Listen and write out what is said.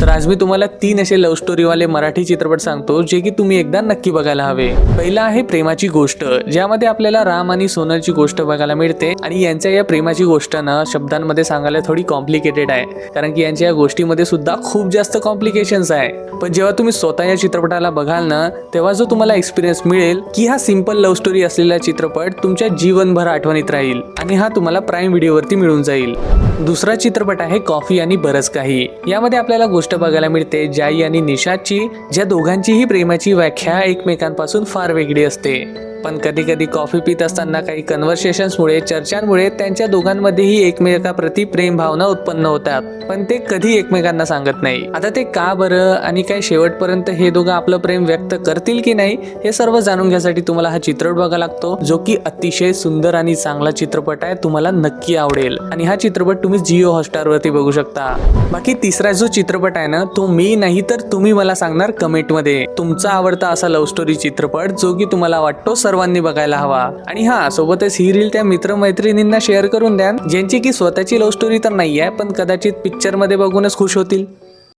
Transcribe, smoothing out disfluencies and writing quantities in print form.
तर आज मी तुम्हाला 3 असे लव्ह स्टोरी वाले मराठी चित्रपट सांगतो जे की तुम्ही एकदा नक्की बघायला हवे। पहिला आहे प्रेमाची गोष्ट, ज्यामध्ये आपल्याला राम आणि सोनलची गोष्ट बघायला मिळते आणि यांच्या या प्रेमाची गोष्ट ना शब्दांमध्ये सांगायला थोडी कॉम्प्लिकेटेड आहे, कारण की यांच्या या गोष्टीमध्ये सुद्धा खूप जास्त कॉम्प्लिकेशन्स आहे। पण जेव्हा तुम्ही स्वतः या चित्रपटाला बघाल ना, तेव्हा जो तुम्हाला एक्सपिरियन्स मिळेल की हा सिंपल लव्ह स्टोरी असलेला चित्रपट तुमच्या जीवनभर आठवणीत राहील आणि हा तुम्हाला प्राईम व्हिडिओवरती मिळून जाईल। दुसरा चित्रपट आहे कॉफी आणि बरंच काही। यामध्ये आपल्याला गोष्ट बघायला मिळते जाई आणि निशादची, ज्या दोघांचीही प्रेमाची व्याख्या एकमेकांपासून फार वेगळी असते। पण कधी कधी कॉफी पित असताना काही कन्व्हर्सेशन्समुळे, चर्चांमुळे त्यांच्या दोघांमध्येही एकमेकाप्रती प्रेम भावना उत्पन्न होतात, पण ते कधी एकमेकांना सांगत नाही। आता ते का बरं आणि काय शेवटपर्यंत हे दोघं आपलं प्रेम व्यक्त करतील की नाही, हे सर्व जाणून घ्यासाठी तुम्हाला हा चित्रपट बघावा लागतो, जो की अतिशय सुंदर आणि चांगला चित्रपट आहे। तुम्हाला नक्की आवडेल आणि हा चित्रपट तुम्ही जिओ हॉटस्टार वरती बघू शकता। बाकी तिसरा जो चित्रपट आहे ना, तो मी नाही तर तुम्ही मला सांगणार कमेंट मध्ये तुमचा आवडता असा लव्ह स्टोरी चित्रपट जो की तुम्हाला वाटतो सर्वांनी बघायला हवा। आणि हा सोबतच ही रील त्या मित्रमैत्रिणींना शेअर करून द्या, ज्यांची की स्वतःची लव्ह स्टोरी तर नाही आहे पण कदाचित पिक्चर मध्ये बघूनच खुश होतील।